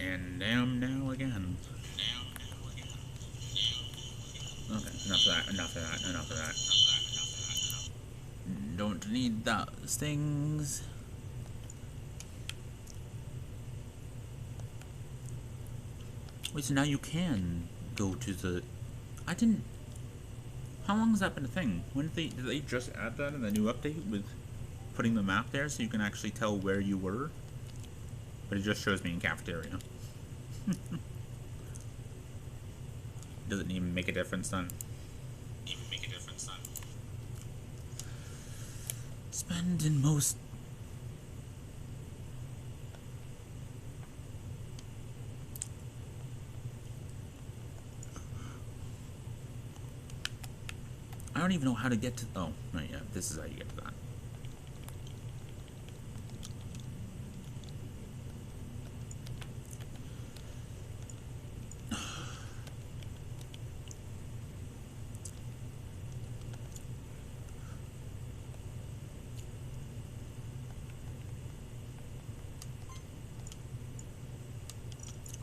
And down now again. Okay, enough of that, enough of that, enough of that. Don't need those things. Wait, so now you can go to the... I didn't... How long has that been a thing? When did they just add that in the new update with putting the map there so you can actually tell where you were? But it just shows me in cafeteria. Doesn't even make a difference then. Spend in most... I don't even know how to get to... Oh, right, yeah, this is how you get to that.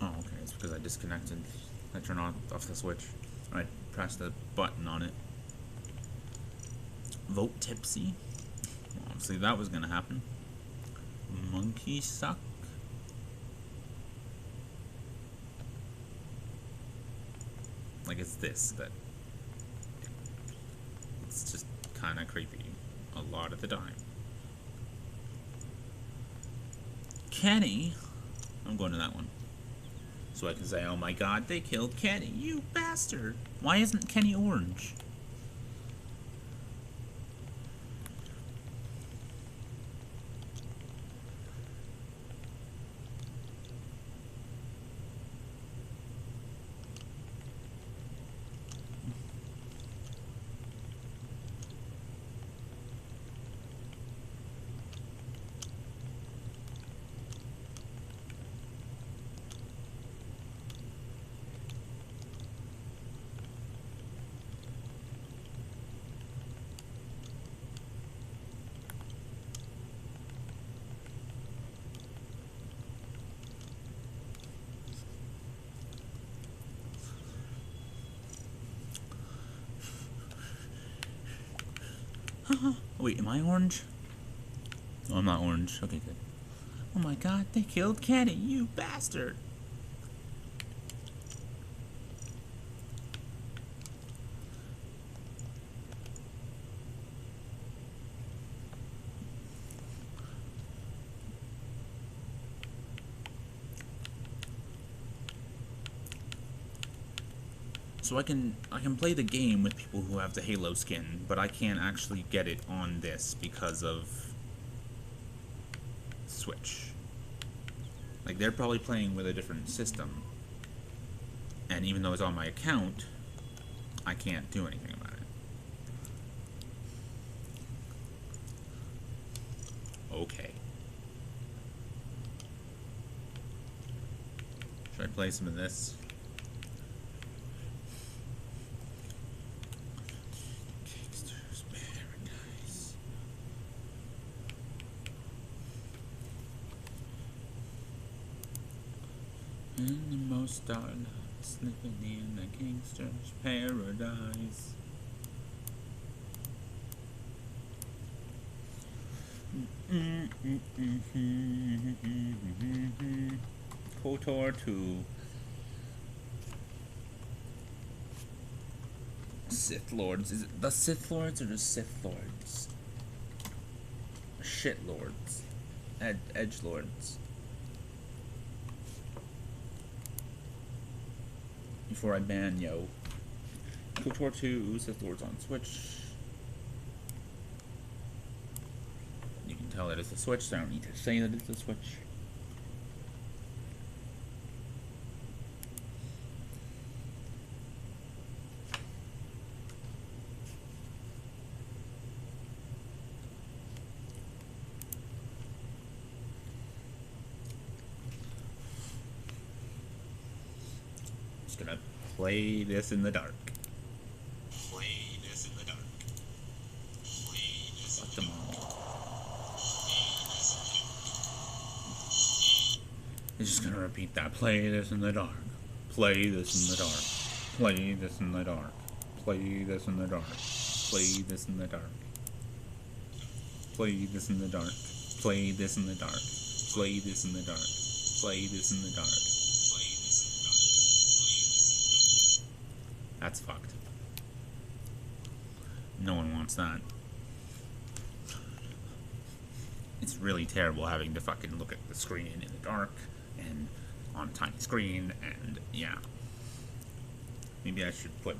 Oh, okay, it's because I disconnected. I turned off the switch. I pressed the button on it. Vote tipsy. Well, obviously that was gonna happen. Monkey suck. Like it's this that it's just kind of creepy a lot of the time. Kenny, I'm going to that one so I can say, oh my god, they killed Kenny, you bastard. Why isn't Kenny orange? Wait, am I orange? Oh, I'm not orange. Okay, good. Oh my god, they killed Kenny, you bastard! So I can play the game with people who have the Halo skin, but I can't actually get it on this because of Switch. Like, they're probably playing with a different system, and even though it's on my account, I can't do anything about it. Okay. Should I play some of this? In the most starlight, slipping in a gangster's paradise. KOTOR II. Sith Lords. Is it the Sith Lords or the Sith Lords? Shit Lords. Edge Lords. Before I ban yo. KOTOR II, Sith Lords on Switch. You can tell that it's a Switch, so I don't need to say that it's a Switch. Just gonna play this in the dark. Fuck them all. It's just gonna repeat that. Play this in the dark. Play this in the dark. Play this in the dark. Play this in the dark. Play this in the dark. Play this in the dark. Play this in the dark. Play this in the dark. Play this in the dark. That's fucked. No one wants that. It's really terrible having to fucking look at the screen in the dark and on a tiny screen, and yeah. Maybe I should put...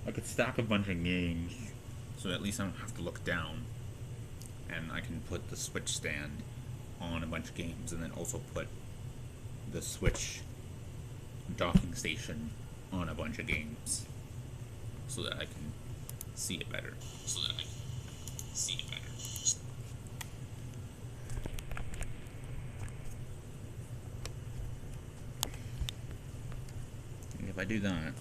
I could stack a bunch of games so at least I don't have to look down, and I can put the Switch stand on a bunch of games and then also put the Switch docking station on a bunch of games so that I can see it better. If I do that,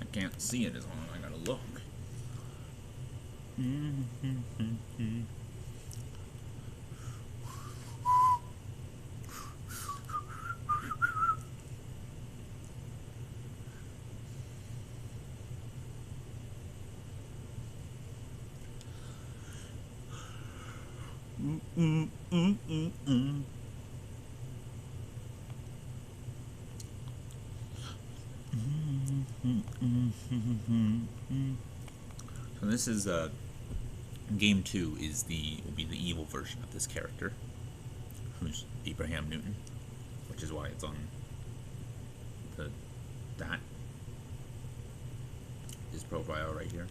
I can't see it as long as I gotta look. So this is game 2 will be the evil version of this character, who's Abraham Newton, which is why it's on his profile right here.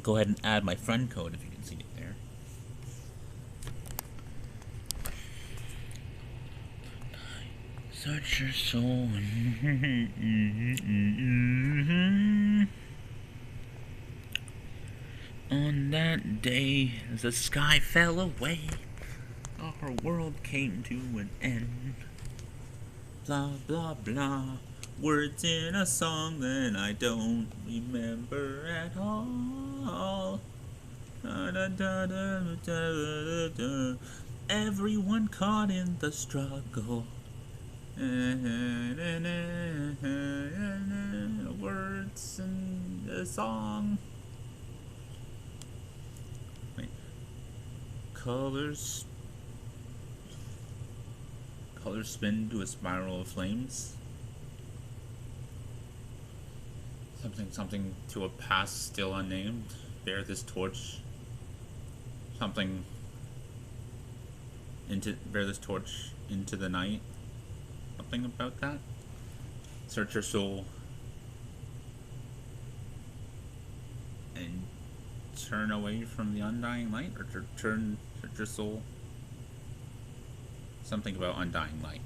Go ahead and add my friend code if you can see it there. Search your soul. On that day, the sky fell away. Our world came to an end. Blah, blah, blah. Words in a song that I don't remember at all. Da, da, da, da, da, da, da. Everyone caught in the struggle. Words in the song. Wait. Colors spin to a spiral of flames. Something to a past still unnamed. Bear this torch. Bear this torch into the night. Something about that. Search your soul. And turn away from the undying light, or search your soul. Something about undying light.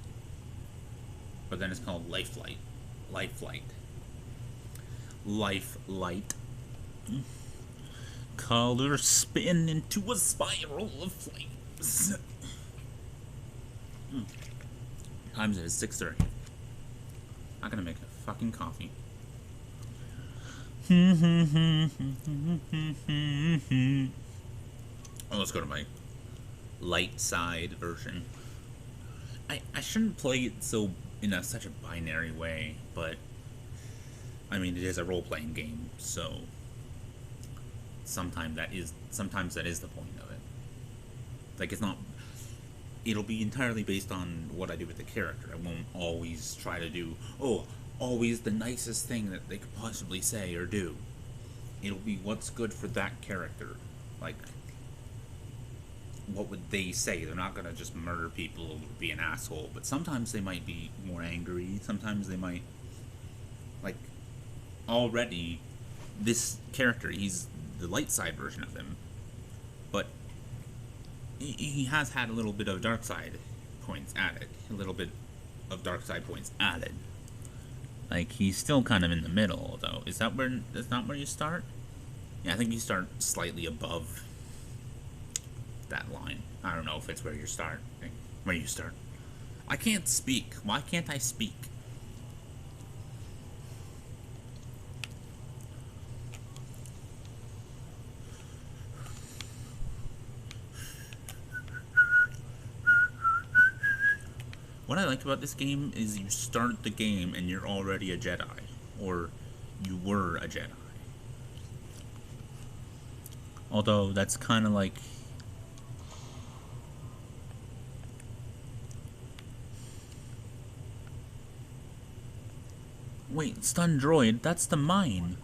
But then it's called Lifelight. Lifelight. Lifelight. Colors spin into a spiral of flames. Times it is 6:30. I'm gonna make a fucking coffee. Oh, let's go to my light side version. I shouldn't play it so in such a binary way, but I mean it is a role-playing game, so sometimes that is the point of it. Like, it's not. It'll be entirely based on what I do with the character. I won't always try to do always the nicest thing that they could possibly say or do. It'll be what's good for that character. Like, what would they say? They're not gonna just murder people or be an asshole, but sometimes they might be more angry. Sometimes they might, like, already this character, he's the light side version of him, but he has had a little bit of dark side points added. A little bit of dark side points added. Like, he's still kind of in the middle, though. Is that where, that's not where you start? Yeah, I think you start slightly above that line. I don't know if it's where you start. Where you start. I can't speak. Why can't I speak? What I like about this game is you start the game and you're already a Jedi. Or you were a Jedi. Although, that's kind of like... Wait, stun droid, that's the mine.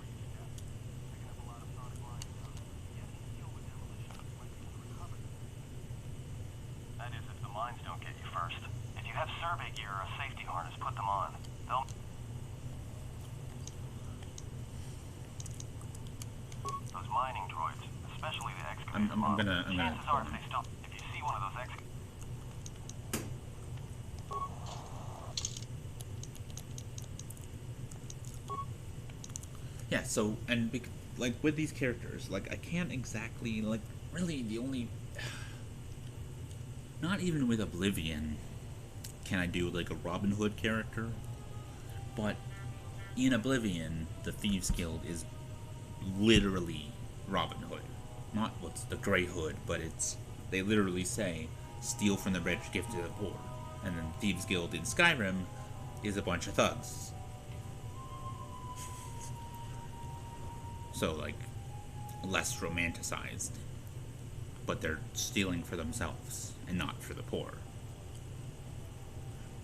That is, if the mines don't get you first. If you have survey gear or a safety harness, put them on. They'll... Those mining droids, especially the excavator chances are if they stop... If you see one of those excavators... Yeah, so, and, like, with these characters, like, I can't exactly, like, really the only... Not even with Oblivion can I do, like, a Robin Hood character, but in Oblivion, the Thieves Guild is literally Robin Hood. Not what's the Grey Hood, but it's, they literally say, steal from the rich, give to the poor. And then Thieves Guild in Skyrim is a bunch of thugs. So, like, less romanticized. But they're stealing for themselves, and not for the poor.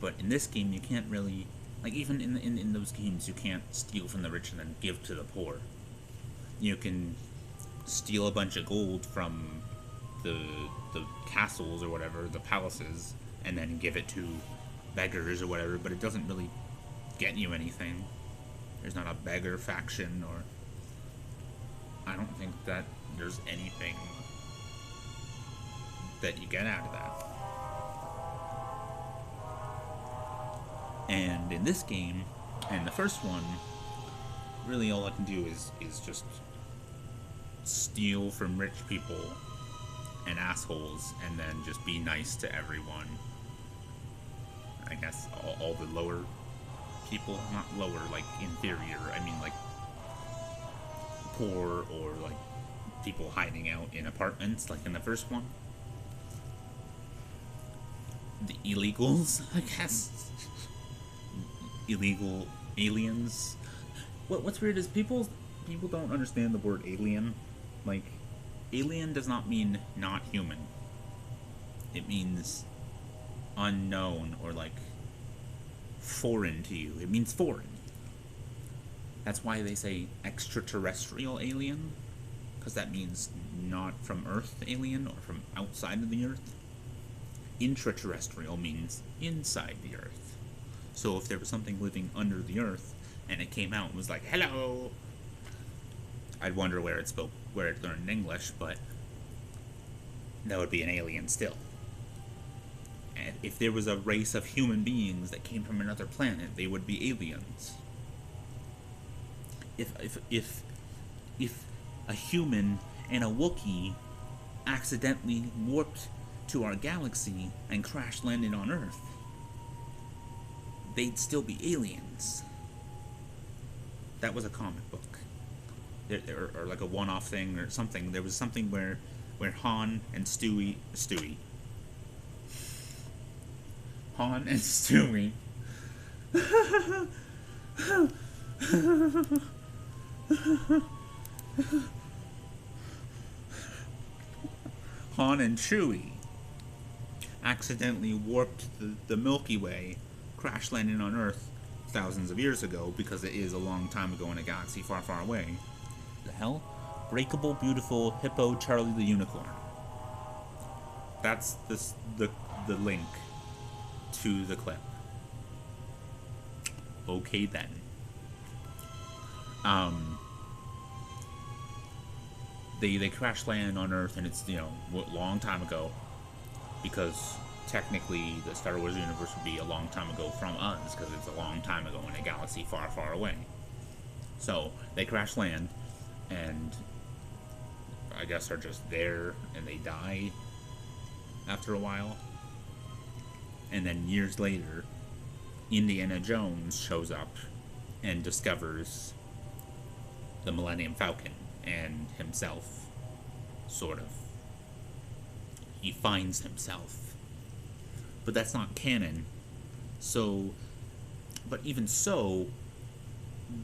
But in this game, you can't really... Like, even in those games, you can't steal from the rich and then give to the poor. You can steal a bunch of gold from the castles or whatever, the palaces, and then give it to beggars or whatever, but it doesn't really get you anything. There's not a beggar faction, or... I don't think that there's anything that you get out of that. And in this game, and the first one, really all I can do is just steal from rich people and assholes, and then just be nice to everyone. I guess all the lower people, not lower like inferior, I mean like poor, or like people hiding out in apartments like in the first one. The illegals, I guess. Illegal aliens. What's weird is people don't understand the word alien. Like, alien does not mean not human. It means unknown, or like foreign to you. It means foreign. That's why they say extraterrestrial alien, because that means not from Earth alien, or from outside of the Earth. Intraterrestrial means inside the Earth. So if there was something living under the Earth, and it came out and was like, hello, I'd wonder where it learned English, but that would be an alien still. And if there was a race of human beings that came from another planet, they would be aliens. If a human and a Wookiee accidentally warped to our galaxy and crash landed on Earth, they'd still be aliens. That was a comic book. Or like a one-off thing or something. There was something where Han and Stewie... Han and Stewie... Han and Chewie accidentally warped the Milky Way, crash landing on Earth thousands of years ago, because it is a long time ago in a galaxy far, far away. The hell? Breakable, beautiful Hippo Charlie the Unicorn. That's the link to the clip. Okay then. they crash land on Earth, and it's, you know, a long time ago, because technically the Star Wars universe would be a long time ago from us, because it's a long time ago in a galaxy far, far away. So they crash land, and I guess are just there, and they die after a while. And then years later, Indiana Jones shows up and discovers the Millennium Falcon and himself, sort of. He finds himself. But that's not canon. So, but even so,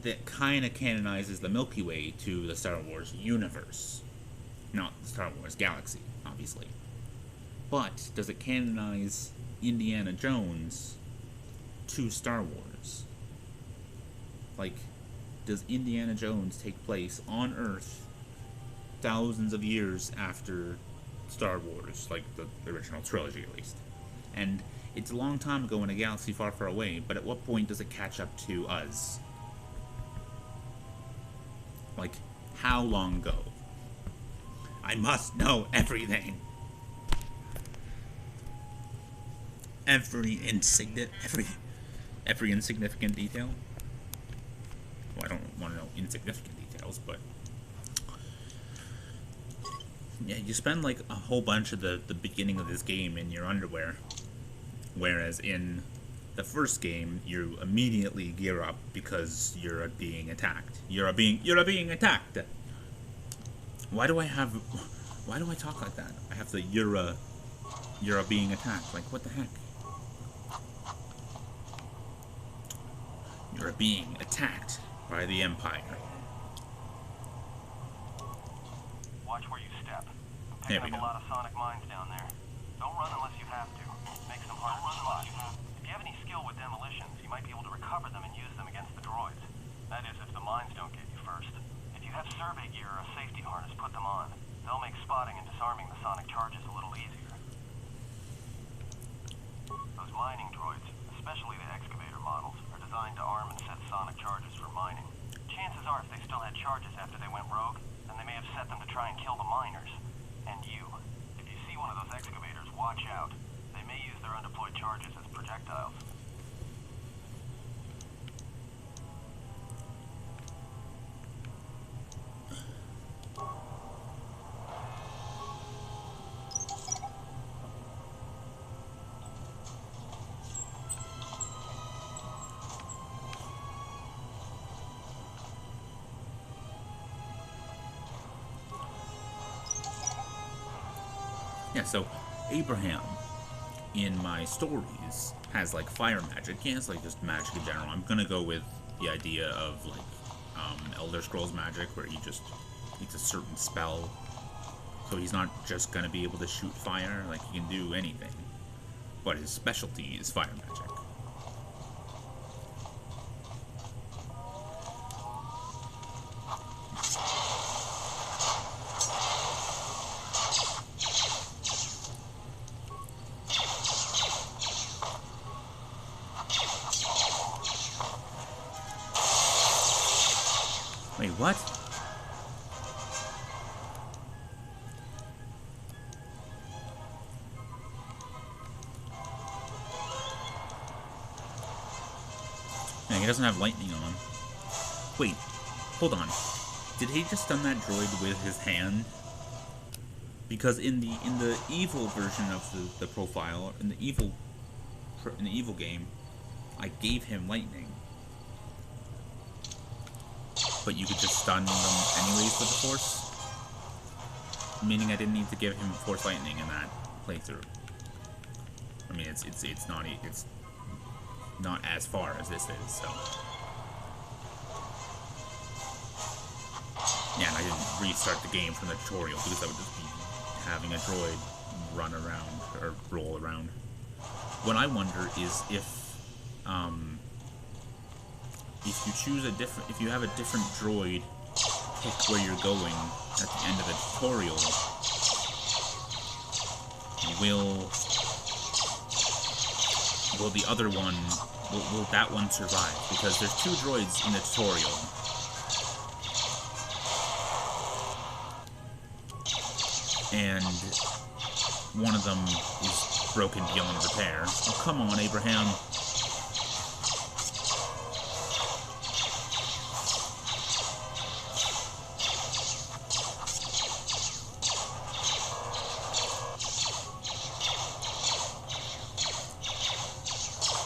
that kind of canonizes the Milky Way to the Star Wars universe. Not the Star Wars galaxy, obviously. But does it canonize Indiana Jones to Star Wars? Like, does Indiana Jones take place on Earth thousands of years after Star Wars, like the original trilogy at least? And it's a long time ago in a galaxy far, far away, but at what point does it catch up to us? Like, how long ago? I must know everything. Every insignificant detail. Well, I don't want to know insignificant details, but yeah, you spend like a whole bunch of the beginning of this game in your underwear, whereas in the first game you immediately gear up because you're being attacked. You're being attacked. Why do I talk like that? I have the you're being attacked. Like, what the heck? You're being attacked by the Empire. Watch where you step. There we Pick up go. a lot of sonic mines down there. Don't run unless you have to. Makes them hard to spot. If you have any skill with demolitions, you might be able to recover them and use them against the droids. That is, if the mines don't get you first. If you have survey gear or a safety harness, put them on. They'll make spotting and disarming the sonic charges a little easier. Those mining droids, especially the excavator models, are designed to arm and set sonic charges for mining. Chances are, if they still had charges after they went rogue, then they may have set them to try and kill the miners. And you. If you see one of those excavators, watch out. They may use their undeployed charges as projectiles. Yeah, so Abraham in my stories has like fire magic. He has like just magic in general. I'm gonna go with the idea of like Elder Scrolls magic, where he just needs a certain spell. So he's not just gonna be able to shoot fire, like he can do anything. But his specialty is fire magic. Wait, what? Yeah, he doesn't have lightning on. Wait, hold on. Did he just stun that droid with his hand? Because in the evil version of the profile, in the evil game, I gave him lightning. But you could just stun them anyways with the Force? Meaning I didn't need to give him Force Lightning in that playthrough. I mean, it's not as far as this is, so. Yeah, and I didn't restart the game from the tutorial because I would just be having a droid run around or roll around. What I wonder is if you choose a different, if you have a different droid pick where you're going at the end of the tutorial, will the other one, will that one survive? Because there's two droids in the tutorial. and one of them is broken beyond repair. Oh, come on, Abraham.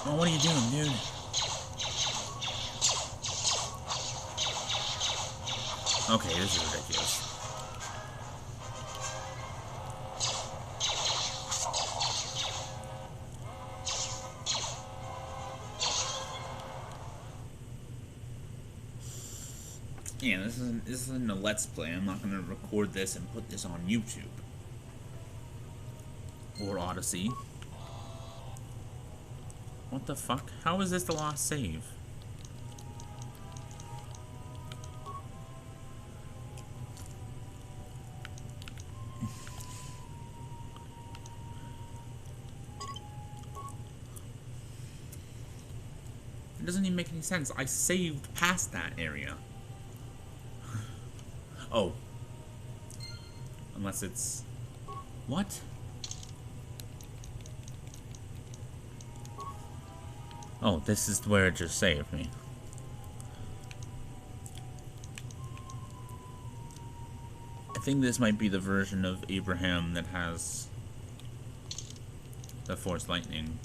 Oh, what are you doing, dude? Okay, this is ridiculous. Yeah, this isn't a Let's Play. I'm not gonna record this and put this on YouTube. Or Odysee. What the fuck? How is this the last save? It doesn't even make any sense. I saved past that area. Oh. Unless it's... What? Oh, this is where it just saved me. I think this might be the version of Abraham that has the Force Lightning.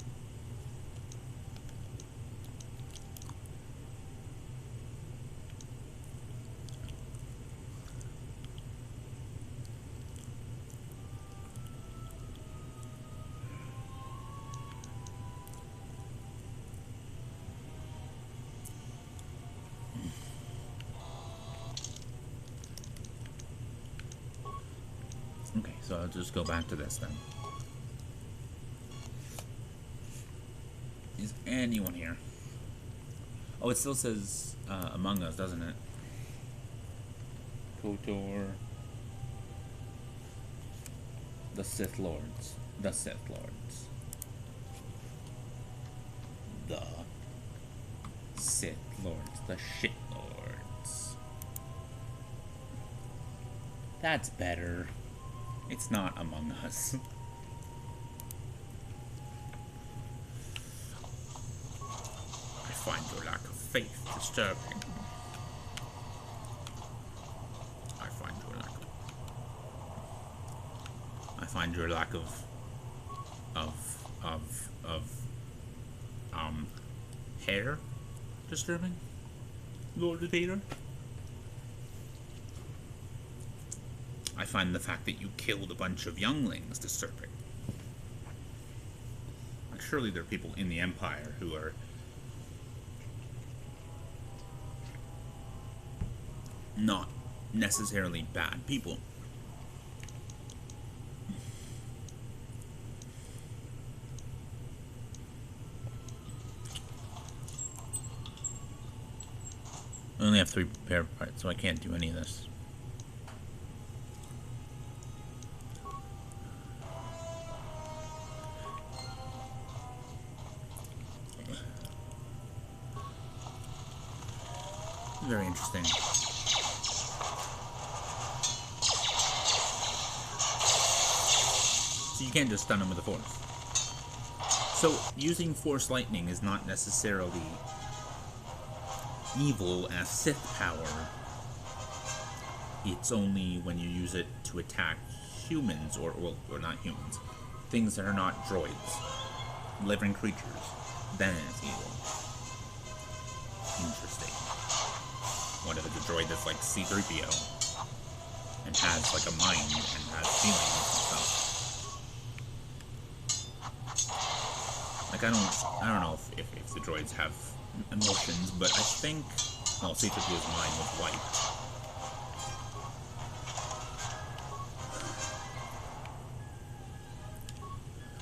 Okay, so I'll just go back to this then. Is anyone here? Oh, it still says Among Us, doesn't it? KOTOR. The Sith Lords. The Sith Lords. The Sith Lords. The Shit Lords. That's better. It's not Among Us. I find your lack of faith disturbing. I find your lack of hair disturbing, Lord Vader. I find the fact that you killed a bunch of younglings disturbing. Like, surely there are people in the Empire who are not necessarily bad people. I only have 3 prepared parts, so I can't do any of this. Very interesting. So you can't just stun him with the Force. So using Force Lightning is not necessarily evil as Sith power. It's only when you use it to attack humans, or not humans, things that are not droids, living creatures, then it's evil. Interesting. What if it's a droid that's like C-3PO and has like a mind and has feelings and stuff? Like I don't know if the droids have emotions, but I think, well, C-3PO's mind was wiped.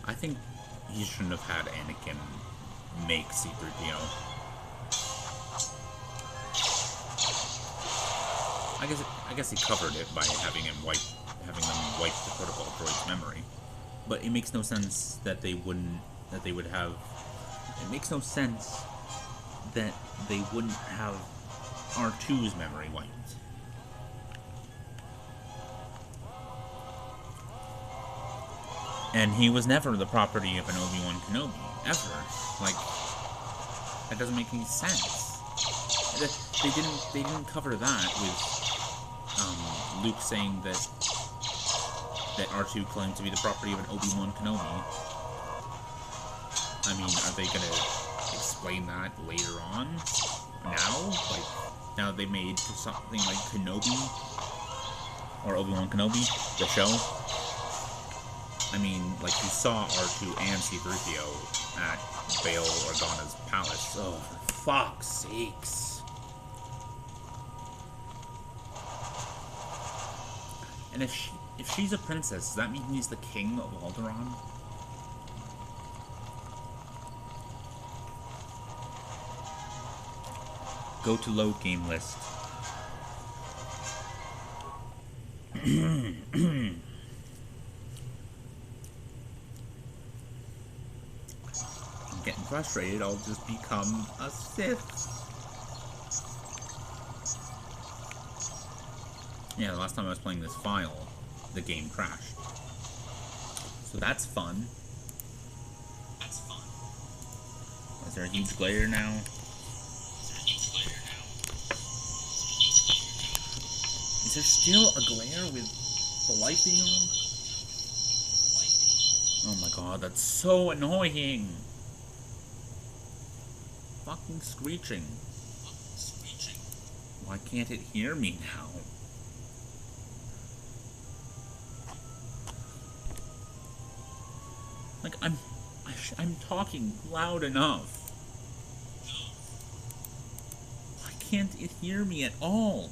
I think he shouldn't have had Anakin make C-3PO. I guess he covered it by having them wipe the protocol droid's memory. But it makes no sense that they would have. It makes no sense that they wouldn't have R2's memory wiped. And he was never the property of an Obi-Wan Kenobi, ever. Like, that doesn't make any sense. They didn't cover that with Luke saying that R2 claimed to be the property of an Obi-Wan Kenobi. I mean, are they gonna explain that later on? Now? Like, now they made something like Kenobi? Or Obi-Wan Kenobi? The show? I mean, like, you saw R2 and C-3PO at Bail Organa's palace. Oh, for fuck's sakes. And if she's a princess, does that mean he's the king of Alderaan? Go to load game list. I'm getting frustrated. I'll just become a Sith. Yeah, the last time I was playing this file, the game crashed. So that's fun. Is there a huge glare now? Is there still a glare with the light being on? Oh my god, that's so annoying! Fucking screeching. Why can't it hear me now? Like, I'm talking loud enough. Why can't it hear me at all?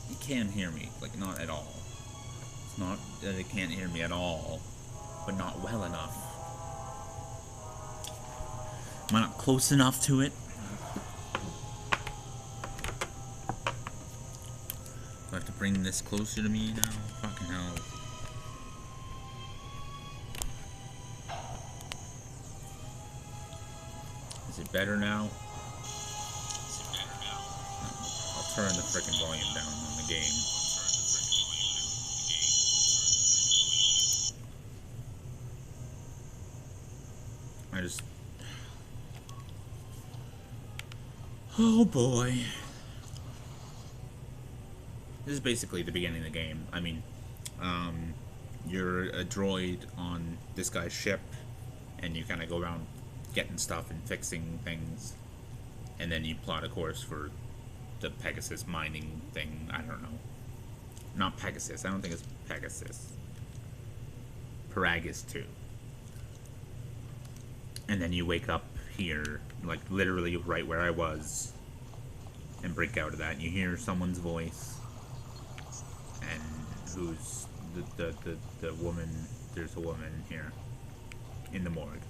It can hear me, like, not at all. It's not that it can't hear me at all, but not well enough. Am I not close enough to it? Do I have to bring this closer to me now? Fucking hell. Is it better now? I'll turn the frickin' volume down on the game. Oh boy. This is basically the beginning of the game. I mean, you're a droid on this guy's ship, and you kind of go around getting stuff and fixing things, and then you plot a course for the Pegasus mining thing. I don't know. Not Pegasus. I don't think it's Pegasus. Paragus 2. And then you wake up here, like literally right where I was, and break out of that. And you hear someone's voice, and who's the woman? There's a woman here in the morgue.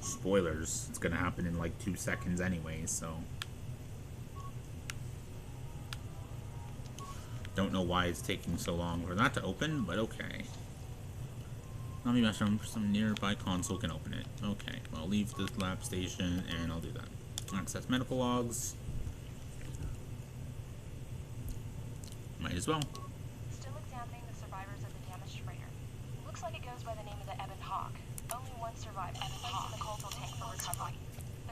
Spoilers, it's gonna happen in like 2 seconds anyway, so don't know why it's taking so long for that to open, but okay. I'll be some nearby console can open it. Okay, well, I'll leave the lab station and I'll do that. Access medical logs. Might as well. Still examining the survivors of the damaged freighter. Looks like it goes by the name of the Ebon Hawk. Only one survived, placed in the KOTOR tank for recovery.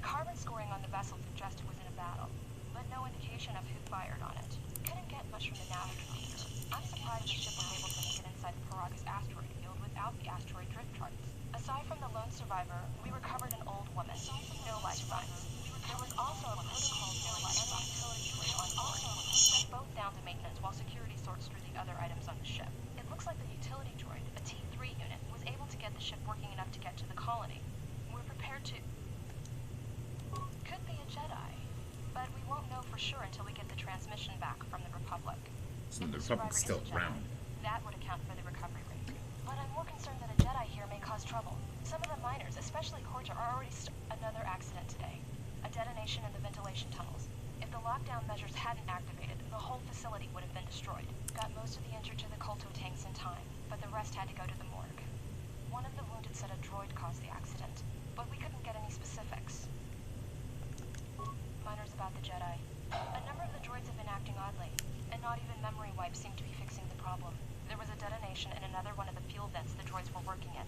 The carbon scoring on the vessel suggested it was in a battle, but no indication of who fired on it. Couldn't get much from the nav computer. I'm surprised the ship was able to make it inside the Paragus asteroid field without the asteroid drift charts. Aside from the lone survivor, we recovered an old woman. No life signs. There was also a protocol droid and a utility droid on board. Sent both down to maintenance while security sorts through the other items on the ship. It looks like the utility droid, a T3 unit, was able to get the ship working enough to get to the colony. We're prepared to... Could be a Jedi, but we won't know for sure until we get the transmission back from the Republic. So the Republic's still around. That would account for the recovery rate. But I'm more concerned that a Jedi here may cause trouble. Some of the miners, especially KOTOR, are already another accident today. A detonation in the ventilation tunnels. If the lockdown measures hadn't activated, the whole facility would have been destroyed. Got most of the injured to the KOTOR tanks in time, but the rest had to go to the morgue. One of the wounded said a droid caused the accident, but we couldn't get any specifics. Miners about the Jedi. A number of the droids have been acting oddly, and not even memory wipes seem to be fixing the problem. There was a detonation in another one of the fuel vents the droids were working in.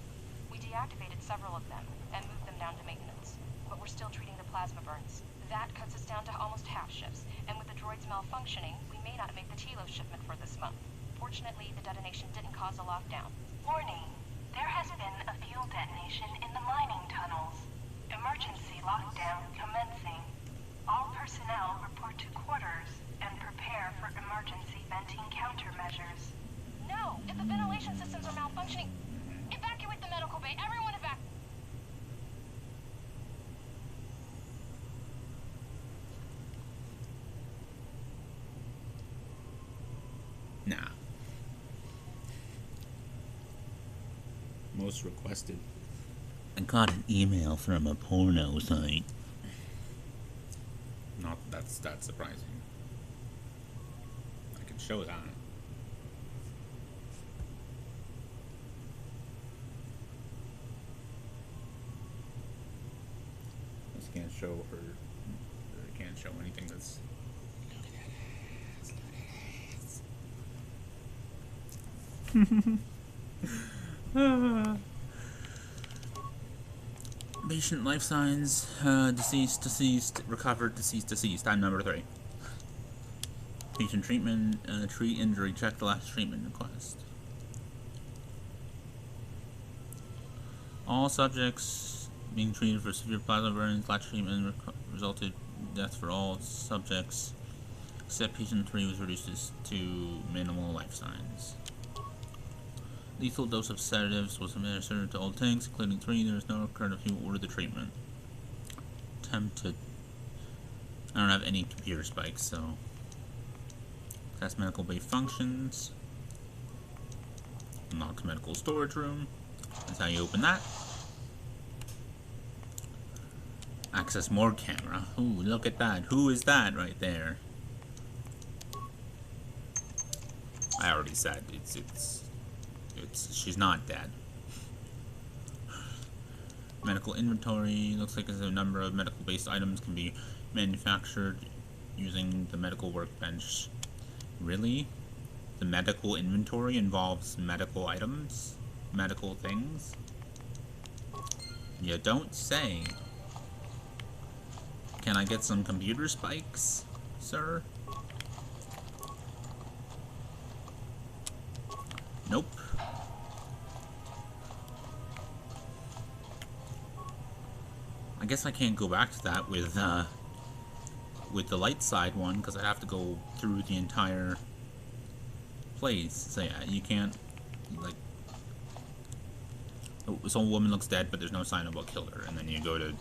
We deactivated several of them, and moved them down to maintenance. But we're still treating the plasma burns. That cuts us down to almost half shifts, and with the droids malfunctioning, we may not make the Tilo shipment for this month. Fortunately, the detonation didn't cause a lockdown. Warning. There has been a fuel detonation in the mining tunnels. Emergency lockdown commencing. All personnel report to quarters and prepare for emergency venting countermeasures. No! If the ventilation systems are malfunctioning, evacuate the medical bay! Everyone evacuate! Nah. Most requested. I got an email from a porno site. Not that's that surprising. I can show that. I just can't show her. I can't show anything that's. Patient life signs, deceased, recovered, deceased. Time number 3. Patient treatment, treat injury, check the last treatment request. All subjects being treated for severe plasma burns, last treatment resulted in death for all subjects, except patient 3 was reduced to minimal life signs. Lethal dose of sedatives was administered to all tanks, including 3. There is no occurred if you order the treatment. Attempted. I don't have any computer spikes, so. Test medical bay functions. Unlock medical storage room. That's how you open that. Access more camera. Ooh, look at that. Who is that right there? I already said she's not dead. Medical inventory. Looks like there's a number of medical based items can be manufactured using the medical workbench. Really? The medical inventory involves medical items? Medical things? You don't say. Can I get some computer spikes, sir? Nope. I guess I can't go back to that with the light side one, because I'd have to go through the entire place. So yeah, you can't, like, this old woman looks dead, but there's no sign of what killed her. And then you go to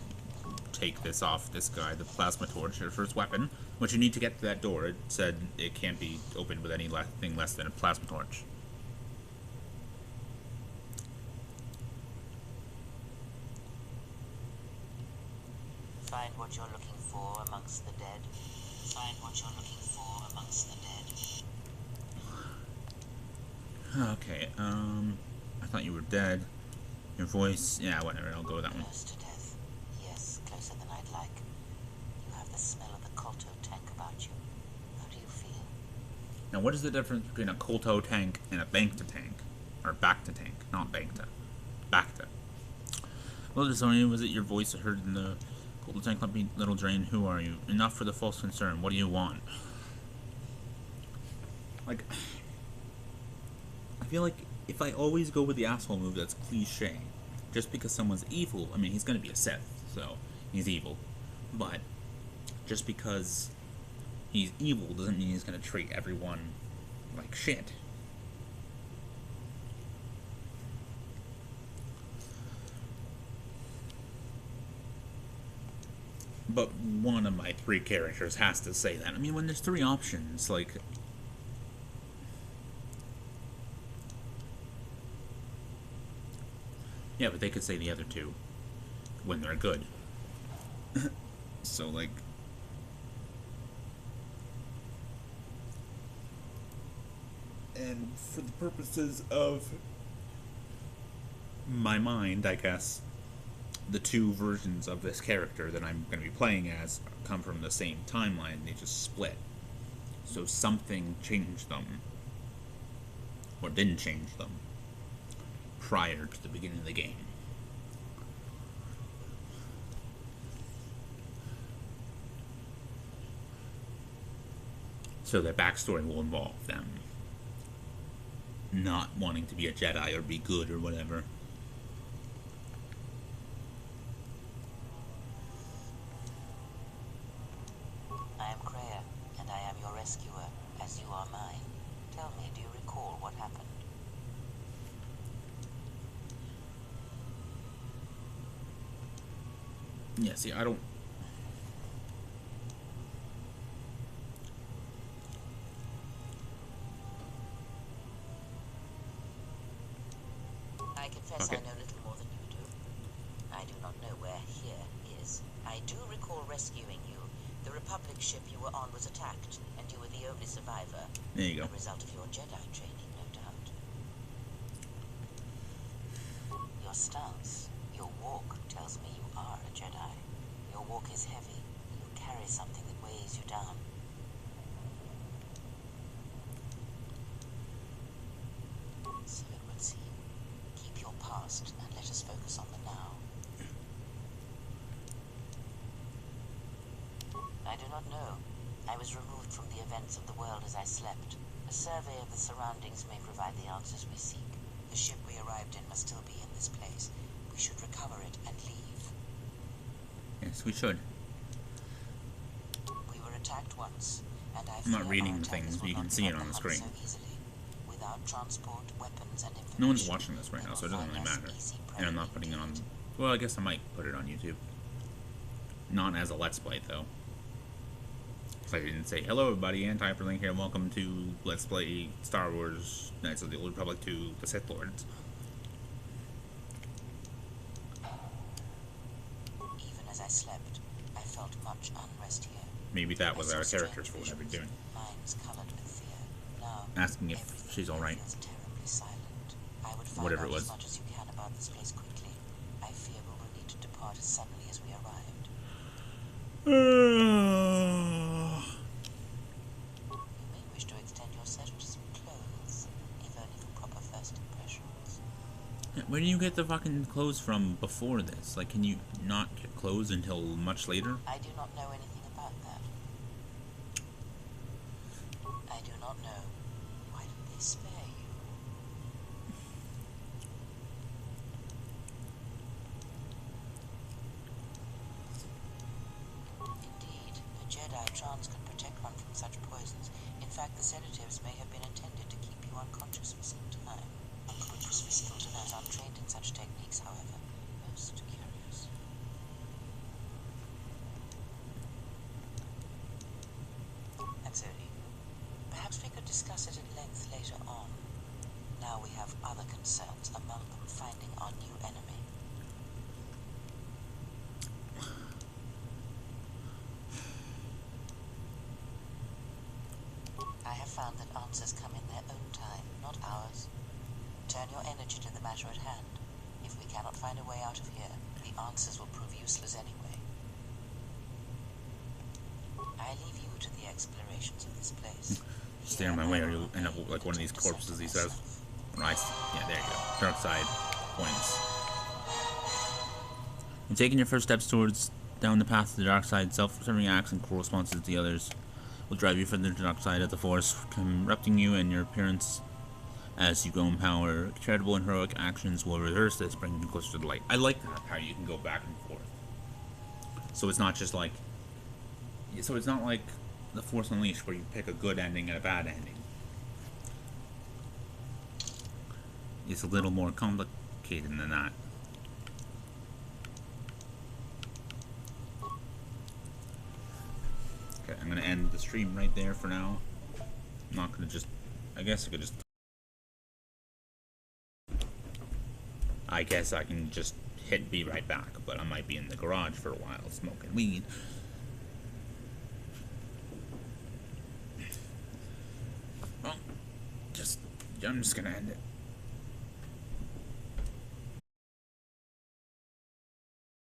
take this off this guy, the plasma torch, your first weapon, which you need to get to that door. It said it can't be opened with anything less than a plasma torch. Find what you're looking for amongst the dead. Find what you're looking for amongst the dead. Okay, I thought you were dead. Your voice, yeah, whatever, I'll go with that one. Close to death. Yes, closer than I'd like. You have the smell of the KOTOR tank about you. How do you feel? Now, what is the difference between a KOTOR tank and a Bacta tank? Or Bacta tank, not Bacta. Bacta. Well, disoriented, was it your voice I heard in the KOTOR tank? Let me, little drain, who are you? Enough for the false concern, what do you want? Like, I feel like if I always go with the asshole move, that's cliche. Just because someone's evil, I mean, he's gonna be a Sith, so he's evil. But just because he's evil doesn't mean he's gonna treat everyone like shit. But one of my 3 characters has to say that. I mean, when there's 3 options, like, yeah, but they could say the other 2 when they're good. So, like, and for the purposes of my mind, I guess, the two versions of this character that I'm going to be playing as come from the same timeline. They just split. So something changed them, or didn't change them, prior to the beginning of the game. So their backstory will involve them not wanting to be a Jedi or be good or whatever. I am Kreia, and I am your rescuer, as you are mine. Tell me, do you recall what happened? Yeah, see, I don't... I confess Okay. I know little more than you do. I do not know where here is. I do recall rescuing you. The Republic ship you were on was attacked, and you were the only survivor. There you go. A result of your Jedi training, no doubt. Your stance, your walk tells me you are a Jedi. Your walk is heavy. You carry something that weighs you down. So it would seem. Keep your past and let us focus on the now. I do not know. I was removed from the events of the world as I slept. A survey of the surroundings may provide the answers we seek. The ship we arrived in must still be in this place. We should recover it and leave. Yes, we should. We were attacked once, and I I'm not fear reading our the things, attackers but will you can not see give it up on the hunt screen. so easily. Without transport, weapons, and information, No one's watching this right they now, so will it doesn't find really us matter. easy prey And I'm not putting it on... indeed. Well, I guess I might put it on YouTube. Not as a Let's Play, though. So I didn't say, hello everybody, Anti-HyperLink here, welcome to Let's Play Star Wars Knights of the Old Republic 2, The Sith Lords. Even as I slept, I felt much unrest here. Maybe that I was saw our strange characters for what I've been visions, doing. minds colored with fear. Now, Asking if everything she's here alright. feels terribly silent. I would find Whatever out it was. as much as you can about this place quickly. I fear we will need to depart as suddenly as we arrived. You may wish to extend your search to some clothes, if only for proper first impressions. Where do you get the fucking clothes from before this? Like, can you not get clothes until much later? I do not know anything about that. I do not know. Why did they spare you? Indeed, a Jedi trance can protect one from such poisons. In fact, the sedatives may have been intended to keep you unconscious for some time. It was useful to those untrained in such techniques, however. Most curious. And so, perhaps we could discuss it at length later on. Now we have other concerns, among them finding our new enemy. I have found that answers come in their own time, not ours. Turn your energy to the matter at hand. If we cannot find a way out of here, the answers will prove useless anyway. I leave you to the explorations of this place. Stay in my way or you'll end up like one of these corpses, he says. Right. Yeah, there you go. Dark side points. You're taking your first steps towards down the path to the dark side. Self-serving acts and cruel responses to the others will drive you further to the dark side of the Force, corrupting you and your appearance as you grow in power. Charitable and heroic actions will reverse this, bringing you closer to the light. I like that, how you can go back and forth. So it's not just like... So it's not like The Force Unleashed, where you pick a good ending and a bad ending. It's a little more complicated than that. Okay, I'm gonna end the stream right there for now. I'm not gonna just... I guess I could just... I guess I can just hit be right back, but I might be in the garage for a while smoking weed. Well, I'm just gonna end it.